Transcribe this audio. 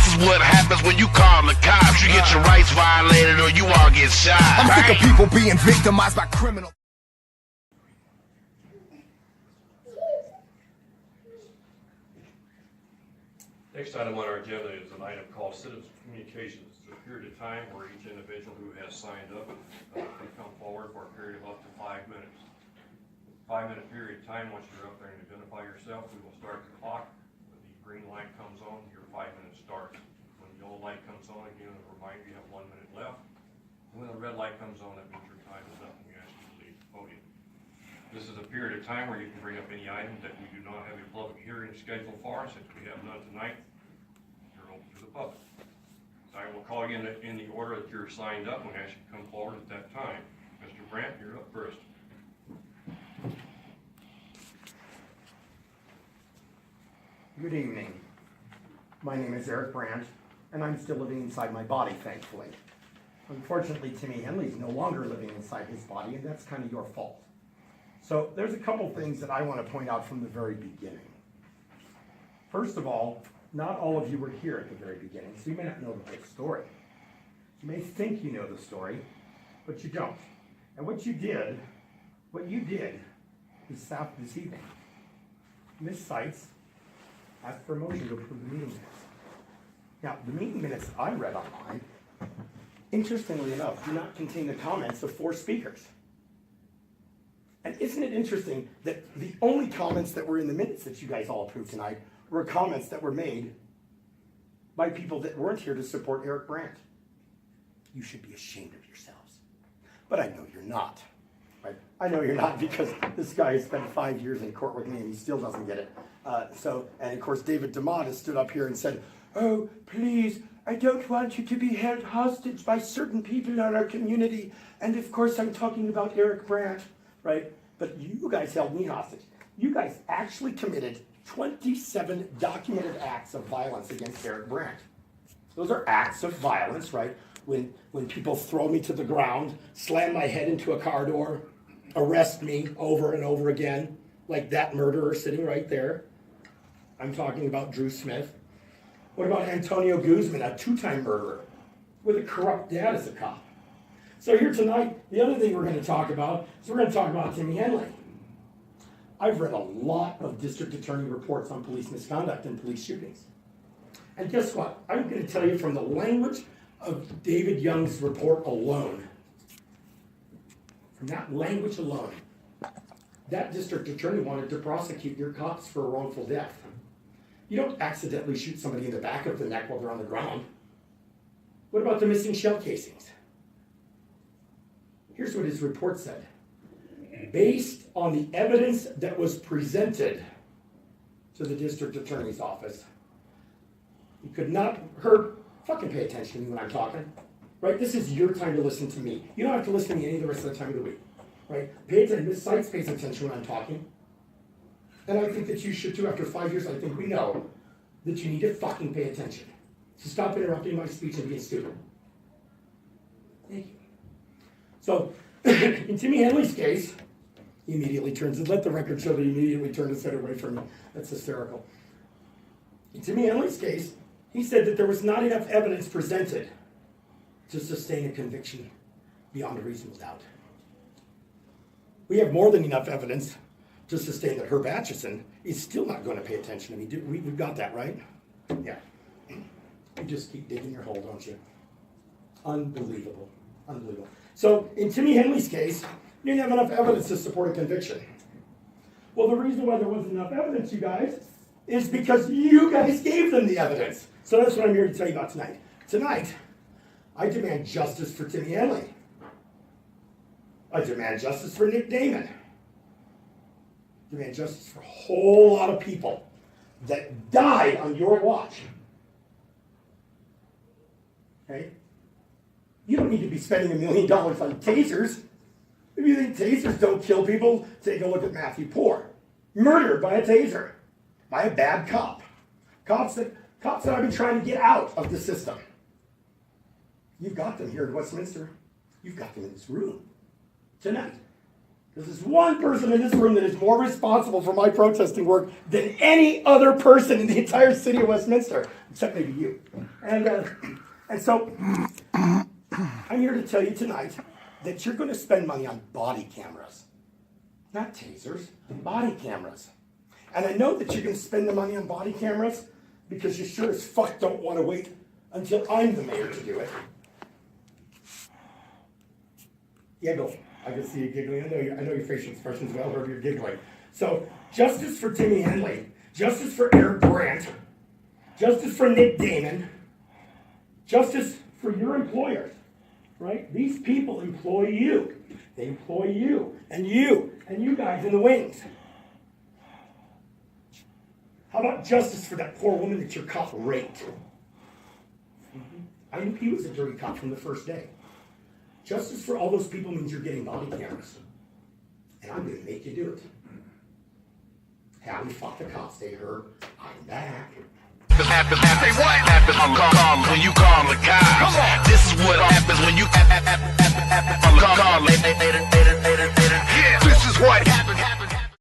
is what happens when you call the cops. You get your rights violated or you all get shot. I'm sick of people being victimized by criminals. Next item on our agenda is an item called citizens communications. It's a period of time where each individual who has signed up can come forward for a period of up to 5 minutes. 5-minute period of time. Once you're up there and identify yourself, we will start the clock. When the green light comes on, your 5 minutes starts. When the yellow light comes on, again, it'll remind you you have 1 minute left. When the red light comes on, that means your time is up and you ask you to leave the podium. This is a period of time where you can bring up any item that we do not have a public hearing scheduled for. Since we have none tonight, you're open to the public. So I will call you in the order that you're signed up and ask you to come forward at that time. Mr. Brandt, you're up first. Good evening. My name is Eric Brandt, and I'm still living inside my body, thankfully. Unfortunately, Timmy Henley's no longer living inside his body, and that's kind of your fault. So there's a couple things that I want to point out from the very beginning. First of all, not all of you were here at the very beginning, so you may not know the whole story. You may think you know the story, but you don't. And what you did this evening. Ms. Seitz asked for a motion to approve the meeting minutes. Now, the meeting minutes that I read online, interestingly enough, do not contain the comments of 4 speakers. And isn't it interesting that the only comments that were in the minutes that you guys all approved tonight were comments that were made by people that weren't here to support Eric Brandt? You should be ashamed of yourselves. But I know you're not. Right? I know you're not, because this guy has spent 5 years in court with me and he still doesn't get it. And of course David DeMott has stood up here and said, "Oh, please, I don't want you to be held hostage by certain people in our community." And of course I'm talking about Eric Brandt, right? But you guys held me hostage. You guys actually committed 27 documented acts of violence against Eric Brandt. Those are acts of violence, right? When people throw me to the ground, slam my head into a car door, arrest me over and over again, like that murderer sitting right there. I'm talking about Drew Smith. What about Antonio Guzman, a 2-time murderer with a corrupt dad as a cop? So here tonight, the other thing we're going to talk about is we're going to talk about Timmy Henley. I've read a lot of district attorney reports on police misconduct and police shootings. And guess what? I'm going to tell you from the language of David Young's report alone, from that language alone, that district attorney wanted to prosecute your cops for a wrongful death. You don't accidentally shoot somebody in the back of the neck while they're on the ground. What about the missing shell casings? Here's what his report said. Based on the evidence that was presented to the district attorney's office, you could not, fucking pay attention to me when I'm talking, right? This is your time to listen to me. You don't have to listen to me any of the rest of the time of the week, right? Pay attention. Ms. Seitz pays attention when I'm talking. And I think that you should too. After 5 years, I think we know that you need to fucking pay attention. So stop interrupting my speech and being stupid. Thank you. So, in Timmy Henley's case, he immediately turns, and let the record show that he immediately turned his head away from me. That's hysterical. In Timmy Henley's case, he said that there was not enough evidence presented to sustain a conviction beyond a reasonable doubt. We have more than enough evidence to sustain that Herb Atchison is still not going to pay attention to me. We've got that, right? Yeah. You just keep digging your hole, don't you? Unbelievable. Unbelievable. So, in Timmy Henley's case, you didn't have enough evidence to support a conviction. Well, the reason why there wasn't enough evidence, you guys, is because you guys gave them the evidence. So that's what I'm here to tell you about tonight. Tonight, I demand justice for Timmy Henley. I demand justice for Nick Damon. I demand justice for a whole lot of people that died on your watch. Okay? You don't need to be spending $1 million on tasers. If you think tasers don't kill people, take a look at Matthew Poore. Murdered by a taser. By a bad cop. Cops that I've been trying to get out of the system. You've got them here in Westminster. You've got them in this room tonight. There's one person in this room that is more responsible for my protesting work than any other person in the entire city of Westminster, except maybe you. And so, I'm here to tell you tonight that you're going to spend money on body cameras. Not tasers, body cameras. And I know that you're going to spend the money on body cameras because you sure as fuck don't want to wait until I'm the mayor to do it. Yeah, Bill, I can see you giggling. I know your facial expressions well, or you're giggling. So, justice for Timmy Henley, justice for Eric BRANDT, justice for Nick Damon, justice for your employers, right? These people employ you. They employ you, and you guys in the wings. How about justice for that poor woman that your cop raped? I knew he was a dirty cop from the first day. Justice for all those people means you're getting body cameras. And I'm going to make you do it. Howdy, fuck the cops, they heard. I'm back. Say what happens when you call the cops. This is what happens when you call. Yeah, this is what happens.